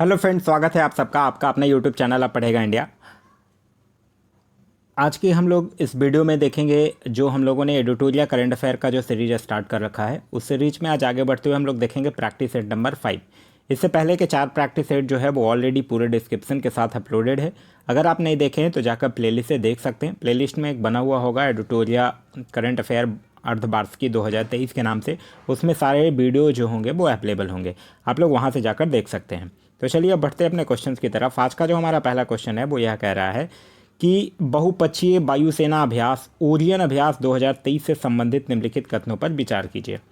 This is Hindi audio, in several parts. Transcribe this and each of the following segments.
हेलो फ्रेंड्स, स्वागत है आप सबका आपका अपना यूट्यूब चैनल आप पढ़ेगा इंडिया। आज की हम लोग इस वीडियो में देखेंगे जो हम लोगों ने एडिटोरियल करंट अफेयर का जो सीरीज स्टार्ट कर रखा है, उस सीरीज में आज आगे बढ़ते हुए हम लोग देखेंगे प्रैक्टिस सेट नंबर 5। इससे पहले के 4 प्रैक्टिस सेट जो है वो ऑलरेडी पूरे डिस्क्रिप्शन के साथ अपलोडेड है। अगर आप नहीं देखे हैं तो जाकर प्लेलिस्ट से देख सकते हैं। प्लेलिस्ट में एक बना हुआ होगा एडिटोरियल करंट अफेयर अर्धवार्षिकी 2023 के नाम से, उसमें सारे वीडियो जो होंगे वो अवेलेबल होंगे, आप लोग वहाँ से जाकर देख सकते हैं। तो चलिए अब बढ़ते हैं अपने क्वेश्चंस की तरफ। आज का जो हमारा पहला क्वेश्चन है वो यह कह रहा है कि बहुपक्षीय वायुसेना अभ्यास ओरियन अभ्यास 2023 से संबंधित निम्नलिखित कथनों पर विचार कीजिए। कह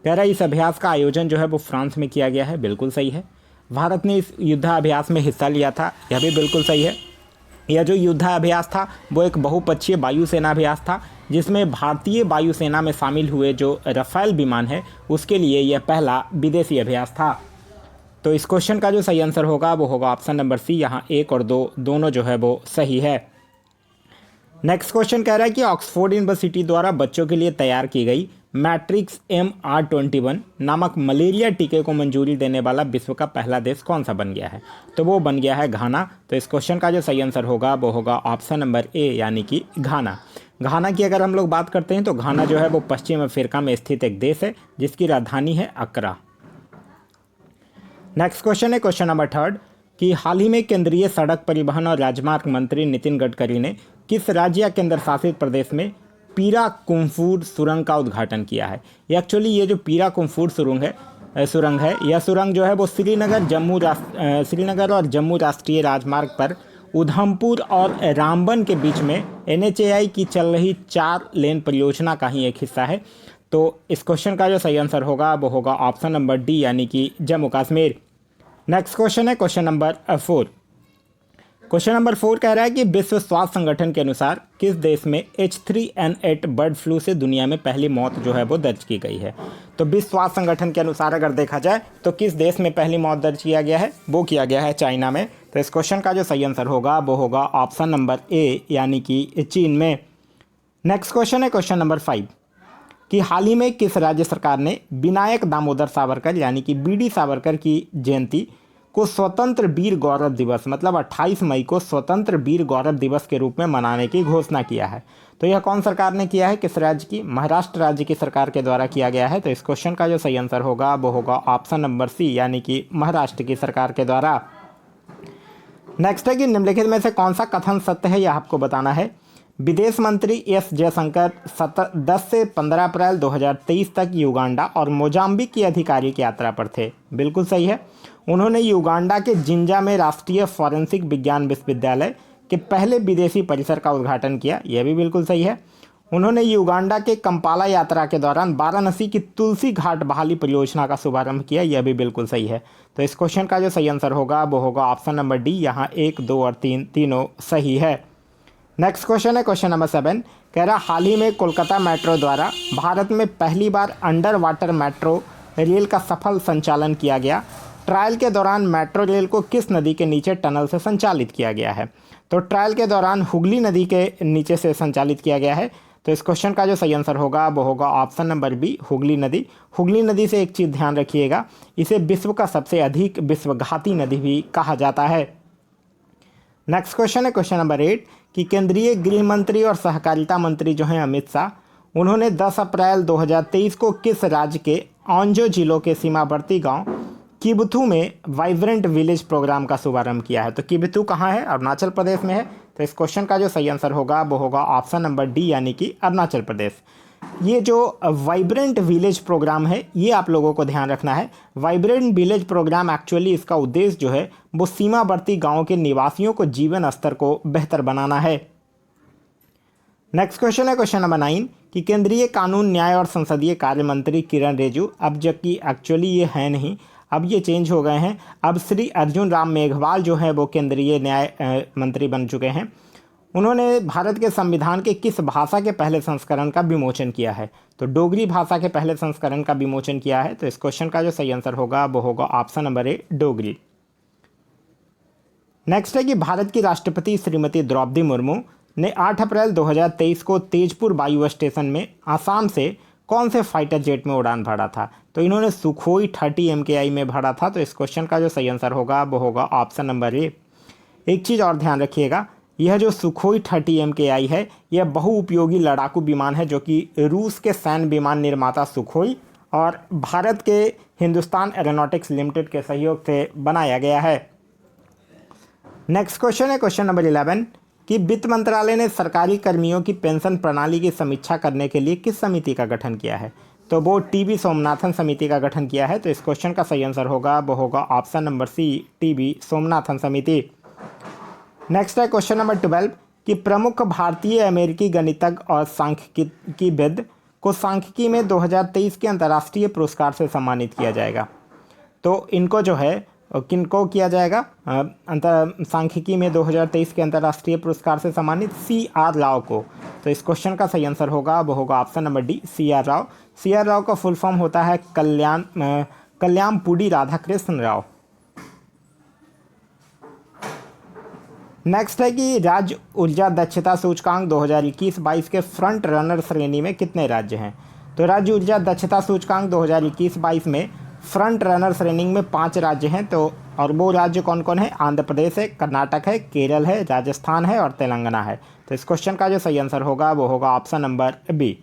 रहा है इस अभ्यास का आयोजन जो है वो फ्रांस में किया गया है, बिल्कुल सही है। भारत ने इस युद्धाभ्यास में हिस्सा लिया था, यह भी बिल्कुल सही है। यह जो युद्धाभ्यास था वो एक बहुपक्षीय वायुसेना अभ्यास था, जिसमें भारतीय वायुसेना में शामिल हुए जो रफाल विमान है उसके लिए यह पहला विदेशी अभ्यास था। तो इस क्वेश्चन का जो सही आंसर होगा वो होगा ऑप्शन नंबर सी। यहाँ 1 और 2 दोनों जो है वो सही है। नेक्स्ट क्वेश्चन कह रहा है कि ऑक्सफोर्ड यूनिवर्सिटी द्वारा बच्चों के लिए तैयार की गई मैट्रिक्स MR21 नामक मलेरिया टीके को मंजूरी देने वाला विश्व का पहला देश कौन सा बन गया है? तो वो बन गया है घाना। तो इस क्वेश्चन का जो सही आंसर होगा वो होगा ऑप्शन नंबर ए, यानी कि घाना। घाना की अगर हम लोग बात करते हैं तो घाना जो है वो पश्चिम अफ्रीका में स्थित एक देश है जिसकी राजधानी है अक्रा। नेक्स्ट क्वेश्चन है क्वेश्चन नंबर 3 कि हाल ही में केंद्रीय सड़क परिवहन और राजमार्ग मंत्री नितिन गडकरी ने किस राज्य या केंद्र शासित प्रदेश में पीरा कुंफूर सुरंग का उद्घाटन किया है? एक्चुअली ये जो पीरा कुंफूर सुरंग है, यह सुरंग जो है वो श्रीनगर और जम्मू राष्ट्रीय राजमार्ग पर उधमपुर और रामबन के बीच में NHAI की चल रही 4 लेन परियोजना का ही एक हिस्सा है। तो इस क्वेश्चन का जो सही आंसर होगा वो होगा ऑप्शन नंबर डी, यानी कि जम्मू कश्मीर। नेक्स्ट क्वेश्चन है क्वेश्चन नंबर 4। क्वेश्चन नंबर 4 कह रहा है कि विश्व स्वास्थ्य संगठन के अनुसार किस देश में H3N8 बर्ड फ्लू से दुनिया में पहली मौत जो है वो दर्ज की गई है? तो विश्व स्वास्थ्य संगठन के अनुसार अगर देखा जाए तो किस देश में पहली मौत दर्ज किया गया है? वो किया गया है चाइना में। तो इस क्वेश्चन का जो सही आंसर होगा वो होगा ऑप्शन नंबर ए, यानी कि चीन में। नेक्स्ट क्वेश्चन है क्वेश्चन नंबर 5 कि हाल ही में किस राज्य सरकार ने विनायक दामोदर सावरकर यानी कि BD सावरकर की जयंती को स्वतंत्र वीर गौरव दिवस मतलब 28 मई को स्वतंत्र वीर गौरव दिवस के रूप में मनाने की घोषणा किया है? तो यह कौन सरकार ने किया है, किस राज्य की? महाराष्ट्र राज्य की सरकार के द्वारा किया गया है। तो इस क्वेश्चन का जो सही आंसर होगा वो होगा ऑप्शन नंबर सी, यानी कि महाराष्ट्र की सरकार के द्वारा। नेक्स्ट है कि निम्नलिखित में से कौन सा कथन सत्य है, यह आपको बताना है। विदेश मंत्री एस जयशंकर 10 से 15 अप्रैल 2023 तक युगांडा और मोजाम्बिक की आधिकारिक यात्रा पर थे, बिल्कुल सही है। उन्होंने युगांडा के जिंजा में राष्ट्रीय फॉरेंसिक विज्ञान विश्वविद्यालय के पहले विदेशी परिसर का उद्घाटन किया, यह भी बिल्कुल सही है। उन्होंने युगांडा के कंपाला यात्रा के दौरान वाराणसी की तुलसी घाट बहाली परियोजना का शुभारंभ किया, यह भी बिल्कुल सही है। तो इस क्वेश्चन का जो सही आंसर होगा वो होगा ऑप्शन नंबर डी। यहाँ 1, 2 और 3 तीनों सही है। नेक्स्ट क्वेश्चन है क्वेश्चन नंबर 7। कह रहा हाल ही में कोलकाता मेट्रो द्वारा भारत में पहली बार अंडर वाटर मेट्रो रेल का सफल संचालन किया गया। ट्रायल के दौरान मेट्रो रेल को किस नदी के नीचे टनल से संचालित किया गया है? तो ट्रायल के दौरान हुगली नदी के नीचे से संचालित किया गया है। तो इस क्वेश्चन का जो सही आंसर होगा वो होगा ऑप्शन नंबर बी, हुगली नदी। हुगली नदी से एक चीज़ ध्यान रखिएगा, इसे विश्व का सबसे अधिक विश्वघाती नदी भी कहा जाता है। नेक्स्ट क्वेश्चन है क्वेश्चन नंबर 8 कि केंद्रीय गृह मंत्री और सहकारिता मंत्री जो हैं अमित शाह, उन्होंने 10 अप्रैल 2023 को किस राज्य के ओंजो जिलों के सीमावर्ती गांव किबथू में वाइब्रेंट विलेज प्रोग्राम का शुभारंभ किया है? तो किबथू कहाँ है? अरुणाचल प्रदेश में है। तो इस क्वेश्चन का जो सही आंसर होगा वो होगा ऑप्शन नंबर डी, यानी कि अरुणाचल प्रदेश। ये जो वाइब्रेंट विलेज प्रोग्राम है ये आप लोगों को ध्यान रखना है। वाइब्रेंट विलेज प्रोग्राम एक्चुअली इसका उद्देश्य जो है वो सीमावर्ती गाँव के निवासियों को जीवन स्तर को बेहतर बनाना है। नेक्स्ट क्वेश्चन है क्वेश्चन नंबर 9 कि केंद्रीय कानून न्याय और संसदीय कार्य मंत्री किरण रिजिजू, अब जबकि एक्चुअली ये है नहीं, अब ये चेंज हो गए हैं, अब श्री अर्जुन राम मेघवाल जो है वो केंद्रीय न्याय मंत्री बन चुके हैं। उन्होंने भारत के संविधान के किस भाषा के पहले संस्करण का विमोचन किया है? तो डोगरी भाषा के पहले संस्करण का विमोचन किया है। तो इस क्वेश्चन का जो सही आंसर होगा वो होगा ऑप्शन नंबर ए, डोगरी। नेक्स्ट है कि भारत की राष्ट्रपति श्रीमती द्रौपदी मुर्मू ने 8 अप्रैल 2023 को तेजपुर वायु स्टेशन में आसाम से कौन से फाइटर जेट में उड़ान भरा था? तो इन्होंने सुखोई 30 MKI में भरा था। तो इस क्वेश्चन का जो सही आंसर होगा वो होगा ऑप्शन नंबर ए। एक चीज़ और ध्यान रखिएगा, यह जो सुखोई 30 MKI है यह बहुउपयोगी लड़ाकू विमान है जो कि रूस के सैन्य विमान निर्माता सुखोई और भारत के हिंदुस्तान एरोनॉटिक्स लिमिटेड के सहयोग से बनाया गया है। नेक्स्ट क्वेश्चन है क्वेश्चन नंबर 11 कि वित्त मंत्रालय ने सरकारी कर्मियों की पेंशन प्रणाली की समीक्षा करने के लिए किस समिति का गठन किया है? तो वो टीबी सोमनाथन समिति का गठन किया है। तो इस क्वेश्चन का सही आंसर होगा वो होगा option number C, TB Somanathan समिति। नेक्स्ट है क्वेश्चन नंबर 12 कि प्रमुख भारतीय अमेरिकी गणितज्ञ और सांख्यिकीविद को सांख्यिकी में 2023 के अंतर्राष्ट्रीय पुरस्कार से सम्मानित किया जाएगा। तो इनको जो है किनको किया जाएगा? सांख्यिकी में 2023 के अंतर्राष्ट्रीय पुरस्कार से सम्मानित CR राव को। तो इस क्वेश्चन का सही आंसर होगा वो होगा option number D, CR Rao. CR Rao का फुल फॉर्म होता है कल्याणपुडी राधाकृष्ण राव। नेक्स्ट है कि राज्य ऊर्जा दक्षता सूचकांक 2021-22 के फ्रंट रनर श्रेणी में कितने राज्य हैं? तो राज्य ऊर्जा दक्षता सूचकांक 2021-22 में फ्रंट रनर श्रेणी में 5 राज्य हैं। तो और वो राज्य कौन कौन है? आंध्र प्रदेश है, कर्नाटक है, केरल है, राजस्थान है और तेलंगाना है। तो इस क्वेश्चन का जो सही आंसर होगा वो होगा ऑप्शन नंबर बी।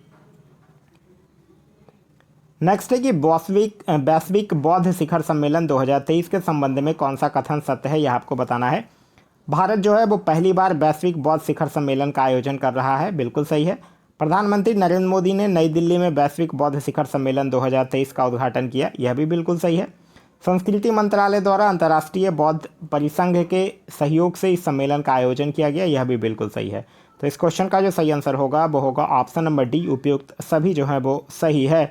नेक्स्ट है कि वैश्विक बौद्ध शिखर सम्मेलन 2023 के संबंध में कौन सा कथन सत्य है, यह आपको बताना है। भारत जो है वो पहली बार वैश्विक बौद्ध शिखर सम्मेलन का आयोजन कर रहा है, बिल्कुल सही है। प्रधानमंत्री नरेंद्र मोदी ने नई दिल्ली में वैश्विक बौद्ध शिखर सम्मेलन 2023 का उद्घाटन किया, यह भी बिल्कुल सही है। संस्कृति मंत्रालय द्वारा अंतर्राष्ट्रीय बौद्ध परिसंघ के सहयोग से इस सम्मेलन का आयोजन किया गया, यह भी बिल्कुल सही है। तो इस क्वेश्चन का जो सही आंसर होगा वो होगा ऑप्शन नंबर डी, उपयुक्त सभी जो है वो सही है।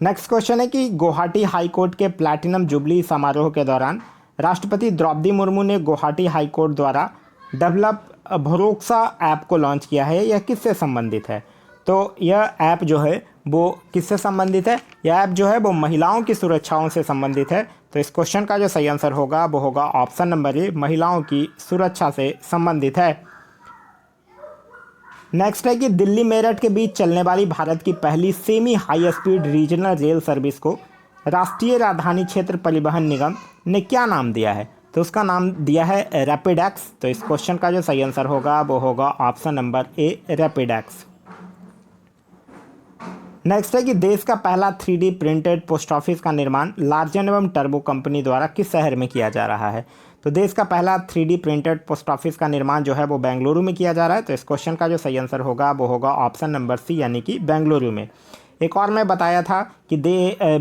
नेक्स्ट क्वेश्चन है कि गुवाहाटी हाईकोर्ट के प्लैटिनम जुबली समारोह के दौरान राष्ट्रपति द्रौपदी मुर्मू ने गुवाहाटी हाईकोर्ट द्वारा डेवलप भरोसा ऐप को लॉन्च किया है, यह किससे संबंधित है? तो यह ऐप जो है वो किससे संबंधित है? यह ऐप जो है वो महिलाओं की सुरक्षाओं से संबंधित है। तो इस क्वेश्चन का जो सही आंसर होगा वो होगा ऑप्शन नंबर ए, महिलाओं की सुरक्षा से संबंधित है। नेक्स्ट है कि दिल्ली मेरठ के बीच चलने वाली भारत की पहली semi high speed regional rail service को राष्ट्रीय राजधानी क्षेत्र परिवहन निगम ने क्या नाम दिया है? तो उसका नाम दिया है रैपिडेक्स। तो इस क्वेश्चन का जो सही आंसर होगा वो होगा option number A, Rapidex. Next है कि देश का पहला 3D प्रिंटेड पोस्ट ऑफिस का निर्माण लार्सन एवं टर्बो कंपनी द्वारा किस शहर में किया जा रहा है? तो देश का पहला 3D प्रिंटेड पोस्ट ऑफिस का निर्माण जो है वो बेंगलुरु में किया जा रहा है। तो इस क्वेश्चन का जो सही आंसर होगा वो होगा ऑप्शन नंबर सी, यानी कि बेंगलुरु में। एक और मैं बताया था कि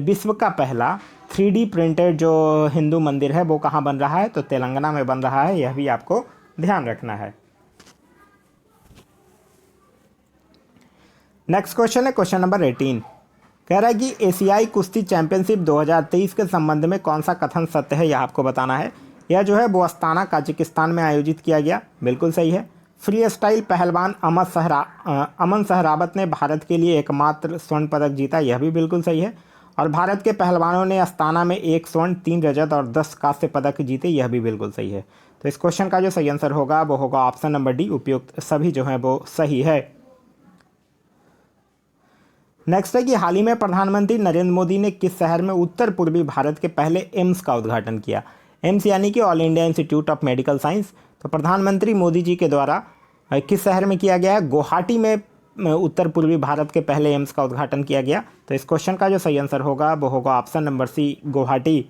विश्व का पहला 3D प्रिंटेड जो हिंदू मंदिर है वो कहाँ बन रहा है? तो तेलंगाना में बन रहा है, यह भी आपको ध्यान रखना है। नेक्स्ट क्वेश्चन है क्वेश्चन नंबर 18, कह रहा है कि एशियाई कुश्ती चैंपियनशिप 2023 के संबंध में कौन सा कथन सत्य है, यह आपको बताना है। यह जो है वो अस्ताना काजाकिस्तान में आयोजित किया गया, बिल्कुल सही है। फ्री स्टाइल पहलवान अमन सहरावत ने भारत के लिए एकमात्र स्वर्ण पदक जीता, यह भी बिल्कुल सही है। और भारत के पहलवानों ने अस्ताना में 1 स्वर्ण 3 रजत और 10 कांस्य पदक जीते, यह भी बिल्कुल सही है। तो इस क्वेश्चन का जो सही आंसर होगा वो होगा ऑप्शन नंबर डी, उपयुक्त सभी जो है वो सही है। नेक्स्ट है कि हाल ही में प्रधानमंत्री नरेंद्र मोदी ने किस शहर में उत्तर पूर्वी भारत के पहले एम्स का उद्घाटन किया? एम्स यानी कि all India institute of medical science. तो प्रधानमंत्री मोदी जी के द्वारा किस शहर में किया गया है? गुवाहाटी में उत्तर पूर्वी भारत के पहले एम्स का उद्घाटन किया गया। तो इस क्वेश्चन का जो सही आंसर होगा वो होगा option number C, Guwahati.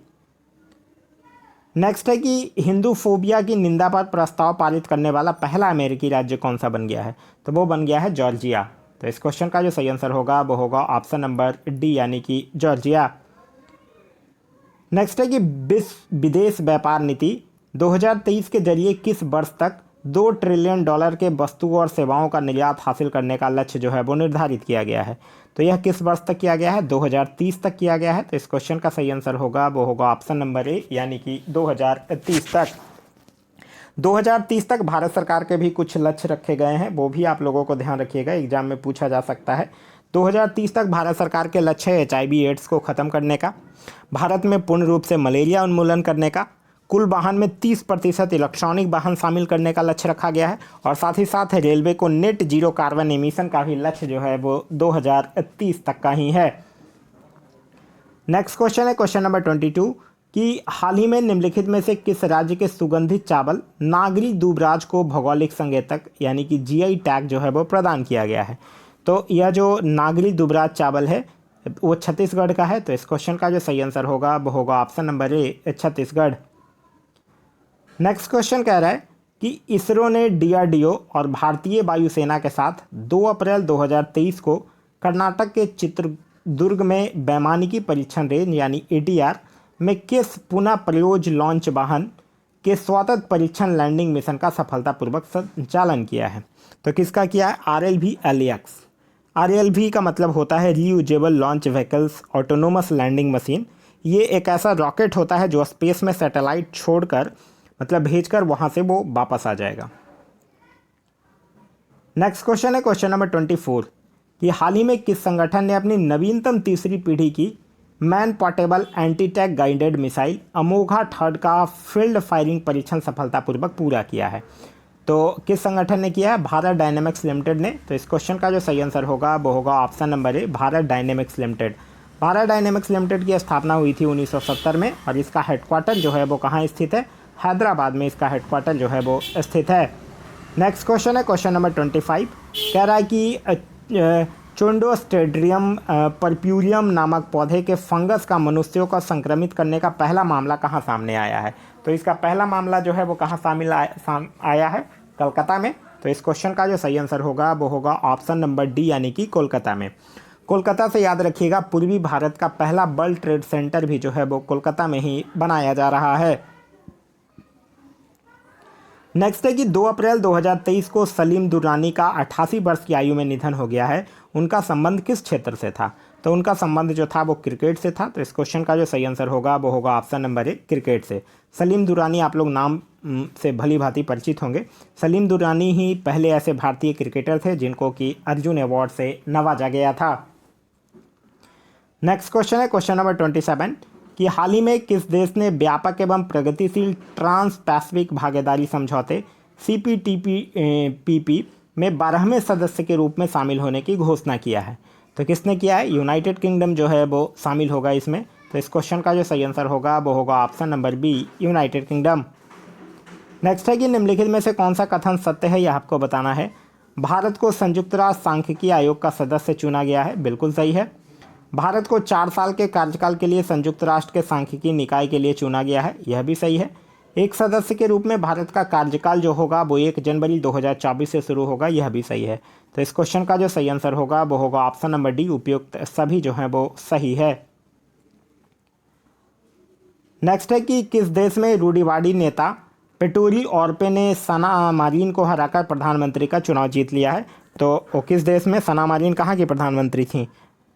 Next है कि हिंदू फोबिया की निंदा पर प्रस्ताव पारित करने वाला पहला अमेरिकी राज्य कौन सा बन गया है? तो वो बन गया है जॉर्जिया। तो इस क्वेश्चन का जो सही आंसर होगा वो होगा ऑप्शन नंबर डी, यानी कि जॉर्जिया। नेक्स्ट है कि विदेश व्यापार नीति 2023 के जरिए किस वर्ष तक $2 ट्रिलियन के वस्तुओं और सेवाओं का निर्यात हासिल करने का लक्ष्य जो है वो निर्धारित किया गया है? तो यह किस वर्ष तक किया गया है? 2030 तक किया गया है। तो इस क्वेश्चन का सही आंसर होगा वो होगा ऑप्शन नंबर ए, यानी कि 2030 तक। 2030 तक भारत सरकार के भी कुछ लक्ष्य रखे गए हैं, वो भी आप लोगों को ध्यान रखिएगा, एग्जाम में पूछा जा सकता है। 2030 तक भारत सरकार के लक्ष्य है HIV एड्स को ख़त्म करने का, भारत में पूर्ण रूप से मलेरिया उन्मूलन करने का, कुल वाहन में 30% इलेक्ट्रॉनिक वाहन शामिल करने का लक्ष्य रखा गया है और साथ ही साथ रेलवे को नेट जीरो कार्बन एमिशन का भी लक्ष्य जो है वो 2030 तक का ही है। नेक्स्ट क्वेश्चन है क्वेश्चन नंबर 22 कि हाल ही में निम्नलिखित में से किस राज्य के सुगंधित चावल नागरी दुबराज को भौगोलिक संकेतक यानी कि जीआई टैग जो है वो प्रदान किया गया है। तो यह जो नागरी दुबराज चावल है वो छत्तीसगढ़ का है। तो इस क्वेश्चन का जो सही आंसर होगा वो होगा ऑप्शन नंबर ए, छत्तीसगढ़। नेक्स्ट क्वेश्चन कह रहा है कि इसरो ने डीआरडीओ और भारतीय वायुसेना के साथ 2 अप्रैल 2023 को कर्नाटक के चित्रदुर्ग में वैमानिकी परीक्षण रेंज यानी ATR में किस पुनः प्रयोज लॉन्च वाहन के स्वायत्त परीक्षण लैंडिंग मिशन का सफलतापूर्वक संचालन किया है। तो किसका किया है? RLV LAX। RLV का मतलब होता है reusable launch vehicles autonomous landing machine. ये एक ऐसा रॉकेट होता है जो स्पेस में सैटेलाइट छोड़कर मतलब भेजकर वहाँ से वो वापस आ जाएगा। नेक्स्ट क्वेश्चन है क्वेश्चन नंबर 24 कि हाल ही में किस संगठन ने अपनी नवीनतम तीसरी पीढ़ी की man portable anti tank guided missile Amogha third का फील्ड फायरिंग परीक्षण सफलतापूर्वक पूरा किया है। तो किस संगठन ने किया है? भारत डायनेमिक्स लिमिटेड ने। तो इस क्वेश्चन का जो सही आंसर होगा वो होगा ऑप्शन नंबर ए, Bharat dynamics limited. Bharat dynamics limited की स्थापना हुई थी 1970 में और इसका हेडक्वार्टर जो है वो कहाँ स्थित है? हैदराबाद में इसका हेडक्वार्टर जो है वो स्थित है। नेक्स्ट क्वेश्चन है क्वेश्चन नंबर 25 कह रहा है कि चोंडोस्टेड्रियम परप्यूरियम नामक पौधे के फंगस का मनुष्यों को संक्रमित करने का पहला मामला कहाँ सामने आया है? तो इसका पहला मामला जो है वो कहाँ आया है? कलकत्ता में। तो इस क्वेश्चन का जो सही आंसर होगा वो होगा ऑप्शन नंबर डी यानी कि कोलकाता में। कोलकाता से याद रखिएगा पूर्वी भारत का पहला वर्ल्ड ट्रेड सेंटर भी जो है वो कोलकाता में ही बनाया जा रहा है। नेक्स्ट है कि 2 अप्रैल 2023 को सलीम दुर्रानी का 88 वर्ष की आयु में निधन हो गया है। उनका संबंध किस क्षेत्र से था? तो उनका संबंध जो था वो क्रिकेट से था। तो इस क्वेश्चन का जो सही आंसर होगा वो होगा ऑप्शन नंबर ए, क्रिकेट से। सलीम दुर्रानी आप लोग नाम से भली भांति परिचित होंगे। सलीम दुर्रानी ही पहले ऐसे भारतीय क्रिकेटर थे जिनको कि अर्जुन अवार्ड से नवाजा गया था। नेक्स्ट क्वेश्चन है क्वेश्चन नंबर 27 कि हाल ही में किस देश ने व्यापक एवं प्रगतिशील ट्रांस पैसिफिक भागीदारी समझौते CPTPP में 12वें सदस्य के रूप में शामिल होने की घोषणा किया है? तो किसने किया है? यूनाइटेड किंगडम जो है वो शामिल होगा इसमें। तो इस क्वेश्चन का जो सही आंसर होगा वो होगा option number B, United Kingdom. Next है कि निम्नलिखित में से कौन सा कथन सत्य है यह आपको बताना है। भारत को संयुक्त राष्ट्र सांख्यिकी आयोग का सदस्य चुना गया है, बिल्कुल सही है। भारत को 4 साल के कार्यकाल के लिए संयुक्त राष्ट्र के सांख्यिकी निकाय के लिए चुना गया है, यह भी सही है। एक सदस्य के रूप में भारत का कार्यकाल जो होगा वो 1 जनवरी 2024 से शुरू होगा, यह भी सही है। तो इस क्वेश्चन का जो सही आंसर होगा वो होगा ऑप्शन नंबर डी, उपयुक्त सभी जो है वो सही है। नेक्स्ट है कि किस देश में रूढ़िवादी नेता पेटोरी ऑर्पे ने सना मारिन को हराकर प्रधानमंत्री का चुनाव जीत लिया है? तो वो किस देश में? सना मारिन कहाँ की प्रधानमंत्री थी?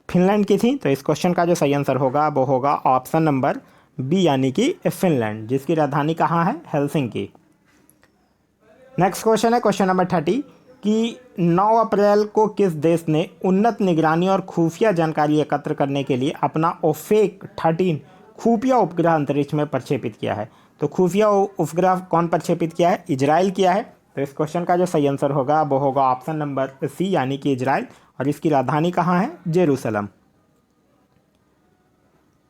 फिनलैंड की थी। तो इस क्वेश्चन का जो सही आंसर होगा वो होगा ऑप्शन नंबर बी यानी कि फिनलैंड, जिसकी राजधानी कहाँ है? हेलसिंकी। नेक्स्ट क्वेश्चन है क्वेश्चन नंबर 30 कि 9 अप्रैल को किस देश ने उन्नत निगरानी और खुफिया जानकारी एकत्र करने के लिए अपना ओफेक 13 खुफिया उपग्रह अंतरिक्ष में प्रक्षेपित किया है? तो खुफिया उपग्रह कौन प्रक्षेपित किया है? इजराइल किया है। तो इस क्वेश्चन का जो सही आंसर होगा वो होगा ऑप्शन नंबर सी यानी कि इजराइल, और इसकी राजधानी कहाँ है? जेरूसलम।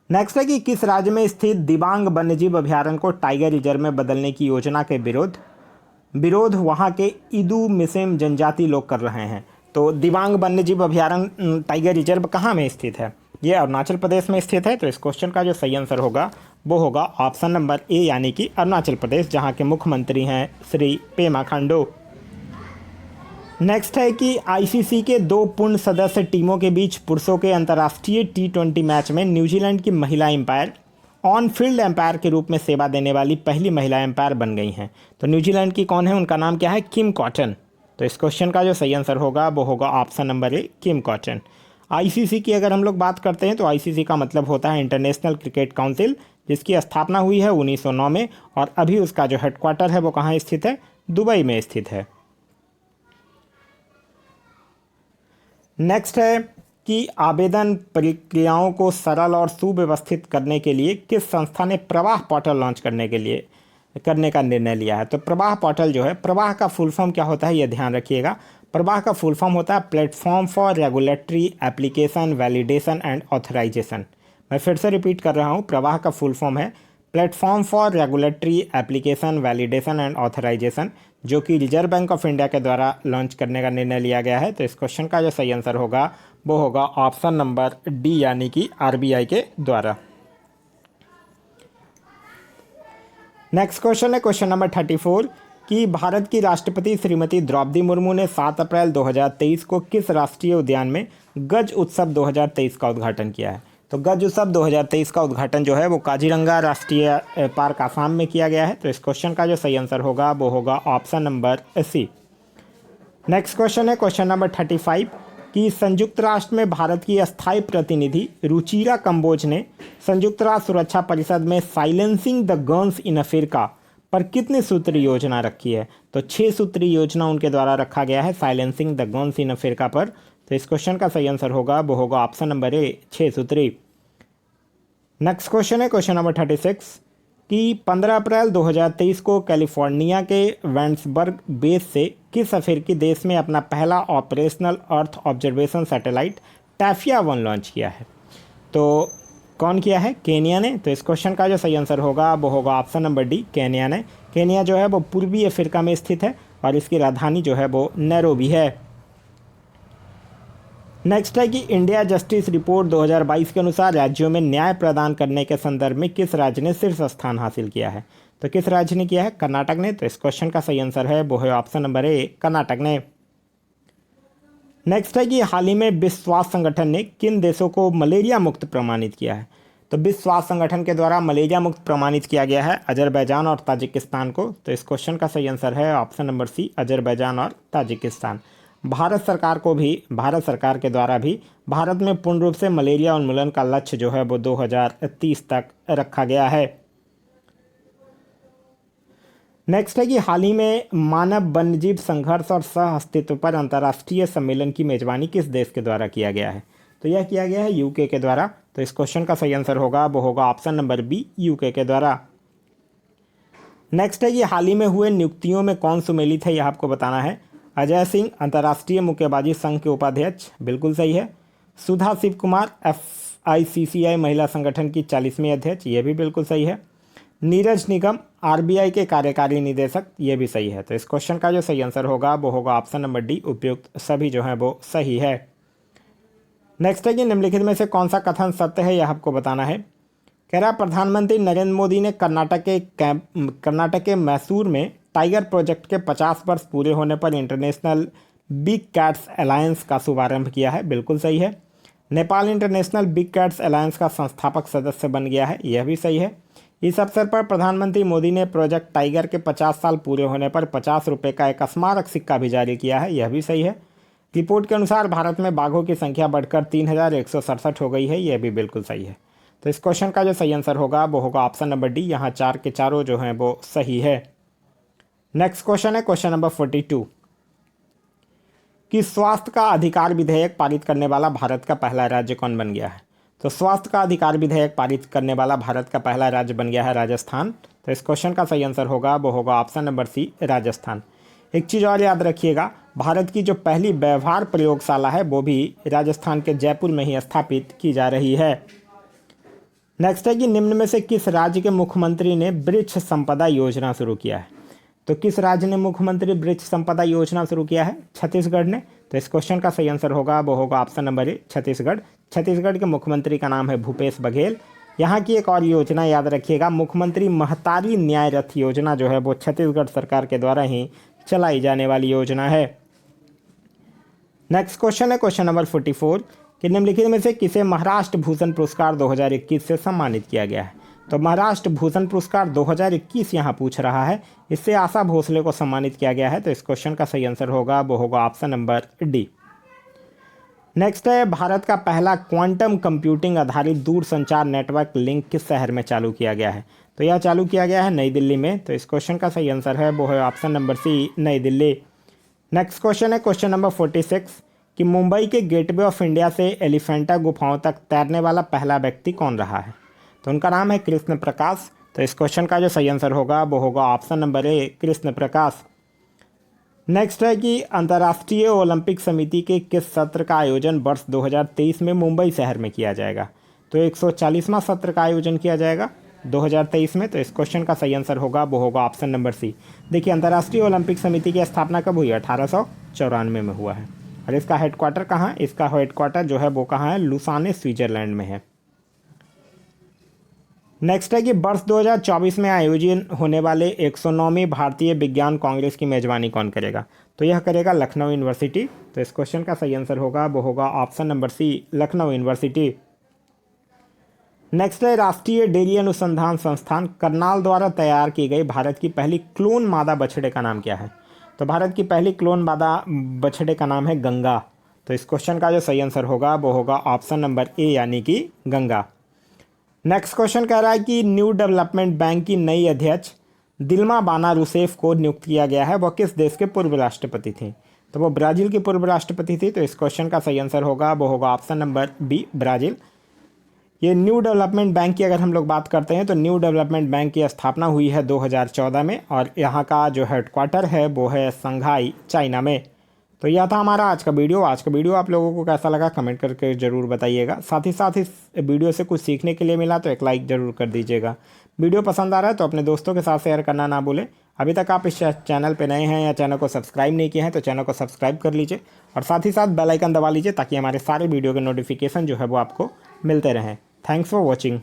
नेक्स्ट है कि किस राज्य में स्थित दिबांग वन्यजीव अभयारण्य को टाइगर रिजर्व में बदलने की योजना के विरोध वहाँ के इदू मिसेम जनजाति लोग कर रहे हैं? तो दिबांग वन्यजीव अभयारण्य टाइगर रिजर्व कहाँ में स्थित है? ये अरुणाचल प्रदेश में स्थित है। तो इस क्वेश्चन का जो सही आंसर होगा वो होगा ऑप्शन नंबर ए यानी कि अरुणाचल प्रदेश, जहाँ के मुख्यमंत्री हैं श्री पेमा खांडू। नेक्स्ट है कि आईसीसी के 2 पूर्ण सदस्य टीमों के बीच पुरुषों के अंतर्राष्ट्रीय T20 मैच में न्यूजीलैंड की महिला एम्पायर ऑन फील्ड एम्पायर के रूप में सेवा देने वाली पहली महिला एम्पायर बन गई हैं। तो न्यूजीलैंड की कौन है? उनका नाम क्या है? किम कॉटन। तो इस क्वेश्चन का जो सही आंसर होगा वो होगा ऑप्शन नंबर ए, किम कॉटन। आईसीसी की अगर हम लोग बात करते हैं तो आईसीसी का मतलब होता है इंटरनेशनल क्रिकेट काउंसिल, जिसकी स्थापना हुई है 1909 में और अभी उसका जो हेडक्वार्टर है वो कहाँ स्थित है? दुबई में स्थित है। नेक्स्ट है कि आवेदन प्रक्रियाओं को सरल और सुव्यवस्थित करने के लिए किस संस्था ने प्रवाह पोर्टल लॉन्च करने का निर्णय लिया है। तो प्रवाह पोर्टल जो है, प्रवाह का फुल फॉर्म क्या होता है ये ध्यान रखिएगा। प्रवाह का फुल फॉर्म होता है platform for regulatory application validation and authorisation. मैं फिर से रिपीट कर रहा हूँ, प्रवाह का फुल फॉर्म है platform for regulatory application validation and authorisation, जो कि रिजर्व बैंक ऑफ इंडिया के द्वारा लॉन्च करने का निर्णय लिया गया है। तो इस क्वेश्चन का जो सही आंसर होगा वो होगा ऑप्शन नंबर डी, यानी कि आरबीआई के द्वारा। नेक्स्ट क्वेश्चन है क्वेश्चन नंबर 34 कि भारत की राष्ट्रपति श्रीमती द्रौपदी मुर्मू ने 7 अप्रैल 2023 को किस राष्ट्रीय उद्यान में गज उत्सव 2023 का उद्घाटन किया है। तो गज उत्सव 2023 का उद्घाटन जो है वो काजीरंगा राष्ट्रीय पार्क आसाम में किया गया है। तो इस क्वेश्चन का जो सही आंसर होगा वो होगा option number C. Next question है क्वेश्चन नंबर 35 कि संयुक्त राष्ट्र में भारत की अस्थायी प्रतिनिधि रुचिरा कंबोज ने संयुक्त राष्ट्र सुरक्षा परिषद में silencing the guns in Africa पर कितने सूत्री योजना रखी है। तो 6 सूत्री योजना उनके द्वारा रखा गया है silencing the guns in Africa पर। तो इस क्वेश्चन का सही आंसर होगा वो होगा ऑप्शन नंबर ए, 6 सूत्री। नेक्स्ट क्वेश्चन है क्वेश्चन नंबर 36 कि 15 अप्रैल 2023 को कैलिफोर्निया के वेंट्सबर्ग बेस से किस अफ्रीकी देश में अपना पहला ऑपरेशनल अर्थ ऑब्जर्वेशन सैटेलाइट टैफिया 1 लॉन्च किया है। तो कौन किया है, केनिया ने। तो इस क्वेश्चन का जो सही आंसर होगा वो होगा ऑप्शन नंबर डी, केनिया ने। केनिया जो है वो पूर्वी अफ्रीका में स्थित है और इसकी राजधानी जो है वो नैरोबी है। नेक्स्ट है कि इंडिया जस्टिस रिपोर्ट 2022 के अनुसार राज्यों में न्याय प्रदान करने के संदर्भ में किस राज्य ने शीर्ष स्थान हासिल किया है। तो किस राज्य ने किया है, कर्नाटक ने। तो इस क्वेश्चन का सही आंसर है वो है ऑप्शन नंबर ए, कर्नाटक ने। नेक्स्ट है कि हाल ही में विश्व स्वास्थ्य संगठन ने किन देशों को मलेरिया मुक्त प्रमाणित किया है। तो विश्व स्वास्थ्य संगठन के द्वारा मलेरिया मुक्त प्रमाणित किया गया है अजरबैजान और ताजिकिस्तान को। तो इस क्वेश्चन का सही आंसर है ऑप्शन नंबर सी, अजरबैजान और ताजिकिस्तान। भारत सरकार के द्वारा भी भारत में पूर्ण रूप से मलेरिया उन्मूलन का लक्ष्य जो है वो 2030 तक रखा गया है। नेक्स्ट है कि हाल ही में मानव वन्यजीव संघर्ष और सह अस्तित्व पर अंतर्राष्ट्रीय सम्मेलन की मेजबानी किस देश के द्वारा किया गया है। तो यह किया गया है यूके के द्वारा। तो इस क्वेश्चन का सही आंसर होगा वो होगा ऑप्शन नंबर बी, यूके के द्वारा। नेक्स्ट है कि हाल ही में हुए नियुक्तियों में कौन सुमेलित है, यह आपको बताना है। अजय सिंह अंतर्राष्ट्रीय मुक्केबाजी संघ के उपाध्यक्ष, बिल्कुल सही है। सुधा शिव कुमार FICCI महिला संगठन की 40वीं अध्यक्ष, ये भी बिल्कुल सही है। नीरज निगम RBI के कार्यकारी निदेशक, ये भी सही है। तो इस क्वेश्चन का जो सही आंसर होगा वो होगा ऑप्शन नंबर डी, उपयुक्त सभी जो है वो सही है। नेक्स्ट है कि निम्नलिखित में से कौन सा कथन सत्य है, यह आपको बताना है। कह रहा प्रधानमंत्री नरेंद्र मोदी ने कर्नाटक के मैसूर में टाइगर प्रोजेक्ट के 50 वर्ष पूरे होने पर इंटरनेशनल बिग कैट्स अलायंस का शुभारंभ किया है, बिल्कुल सही है। Nepal international big cats alliance का संस्थापक सदस्य बन गया है, यह भी सही है। इस अवसर पर प्रधानमंत्री मोदी ने प्रोजेक्ट टाइगर के 50 साल पूरे होने पर 50 रुपये का एक स्मारक सिक्का भी जारी किया है, यह भी सही है। रिपोर्ट के अनुसार भारत में बाघों की संख्या बढ़कर 3167 हो गई है, यह भी बिल्कुल सही है। तो इस क्वेश्चन का जो सही आंसर होगा वो होगा ऑप्शन नंबर डी, यहाँ 4 के चारों जो हैं वो सही है। नेक्स्ट क्वेश्चन है क्वेश्चन नंबर 42 कि स्वास्थ्य का अधिकार विधेयक पारित करने वाला भारत का पहला राज्य कौन बन गया है। तो स्वास्थ्य का अधिकार विधेयक पारित करने वाला भारत का पहला राज्य बन गया है राजस्थान। तो इस क्वेश्चन का सही आंसर होगा वो होगा ऑप्शन नंबर सी, राजस्थान। एक चीज़ और याद रखिएगा, भारत की जो पहली व्यवहार प्रयोगशाला है वो भी राजस्थान के जयपुर में ही स्थापित की जा रही है। नेक्स्ट है कि निम्न में से किस राज्य के मुख्यमंत्री ने वृक्ष संपदा योजना शुरू किया है। तो किस राज्य ने मुख्यमंत्री वृक्ष संपदा योजना शुरू किया है, छत्तीसगढ़ ने। तो इस क्वेश्चन का सही आंसर होगा वो होगा ऑप्शन नंबर ए, छत्तीसगढ़। छत्तीसगढ़ के मुख्यमंत्री का नाम है भूपेश बघेल। यहाँ की एक और योजना याद रखिएगा, मुख्यमंत्री महतारी न्याय रथ योजना जो है वो छत्तीसगढ़ सरकार के द्वारा ही चलाई जाने वाली योजना है। नेक्स्ट क्वेश्चन है क्वेश्चन नंबर 44 कि निम्नलिखित में से किसे महाराष्ट्र भूषण पुरस्कार 2021 से सम्मानित किया गया है। तो महाराष्ट्र भूषण पुरस्कार 2021 यहाँ पूछ रहा है, इससे आशा भोसले को सम्मानित किया गया है। तो इस क्वेश्चन का सही आंसर होगा वो होगा ऑप्शन नंबर डी। नेक्स्ट है भारत का पहला क्वांटम कंप्यूटिंग आधारित दूरसंचार नेटवर्क लिंक किस शहर में चालू किया गया है। तो यह चालू किया गया है नई दिल्ली में। तो इस क्वेश्चन का सही आंसर है वो है ऑप्शन नंबर सी, नई दिल्ली। नेक्स्ट क्वेश्चन है क्वेश्चन नंबर 46 कि मुंबई के गेटवे ऑफ इंडिया से एलिफेंटा गुफाओं तक तैरने वाला पहला व्यक्ति कौन रहा है? तो उनका नाम है कृष्ण प्रकाश। तो इस क्वेश्चन का जो सही आंसर होगा वो होगा ऑप्शन नंबर ए, कृष्ण प्रकाश। नेक्स्ट है कि अंतर्राष्ट्रीय ओलंपिक समिति के किस सत्र का आयोजन वर्ष 2023 में मुंबई शहर में किया जाएगा? तो 140वां सत्र का आयोजन किया जाएगा 2023 में। तो इस क्वेश्चन का सही आंसर होगा वो होगा ऑप्शन नंबर सी। देखिए, अंतर्राष्ट्रीय ओलंपिक समिति की स्थापना कब हुई? 1894 में हुआ है। और इसका हेडक्वार्टर कहाँ है? इसका हेडक्वार्टर जो है वो कहाँ है? लुसाने, स्विट्जरलैंड में है। नेक्स्ट है कि वर्ष 2024 में आयोजित होने वाले 109वीं भारतीय विज्ञान कांग्रेस की मेजबानी कौन करेगा? तो यह करेगा लखनऊ यूनिवर्सिटी। तो इस क्वेश्चन का सही आंसर होगा वो होगा option number C, Lucknow university. Next है, राष्ट्रीय डेयरी अनुसंधान संस्थान करनाल द्वारा तैयार की गई भारत की पहली क्लोन मादा बछड़े का नाम क्या है? तो भारत की पहली क्लोन मादा बछड़े का नाम है गंगा। तो इस क्वेश्चन का जो सही आंसर होगा वो होगा ऑप्शन नंबर ए, यानी कि गंगा। नेक्स्ट क्वेश्चन कह रहा है कि न्यू डेवलपमेंट बैंक की नई अध्यक्ष दिल्मा बाना रूसेफ को नियुक्त किया गया है। वह किस देश के पूर्व राष्ट्रपति थी? तो वो ब्राज़ील की पूर्व राष्ट्रपति थी। तो इस क्वेश्चन का सही आंसर होगा वो होगा ऑप्शन नंबर बी, ब्राज़ील। ये न्यू डेवलपमेंट बैंक की अगर हम लोग बात करते हैं तो न्यू डेवलपमेंट बैंक की स्थापना हुई है 2014 में और यहाँ का जो हेडक्वार्टर है वो है शंघाई, चाइना में। तो यह था हमारा आज का वीडियो। आज का वीडियो आप लोगों को कैसा लगा कमेंट करके ज़रूर बताइएगा। साथ ही साथ इस वीडियो से कुछ सीखने के लिए मिला तो एक लाइक ज़रूर कर दीजिएगा। वीडियो पसंद आ रहा है तो अपने दोस्तों के साथ शेयर करना ना भूलें। अभी तक आप इस चैनल पर नए हैं या चैनल को सब्सक्राइब नहीं किए हैं तो चैनल को सब्सक्राइब कर लीजिए और साथ ही साथ बेल आइकन दबा लीजिए ताकि हमारे सारे वीडियो के नोटिफिकेशन जो है वो आपको मिलते रहें। Thanks for watching.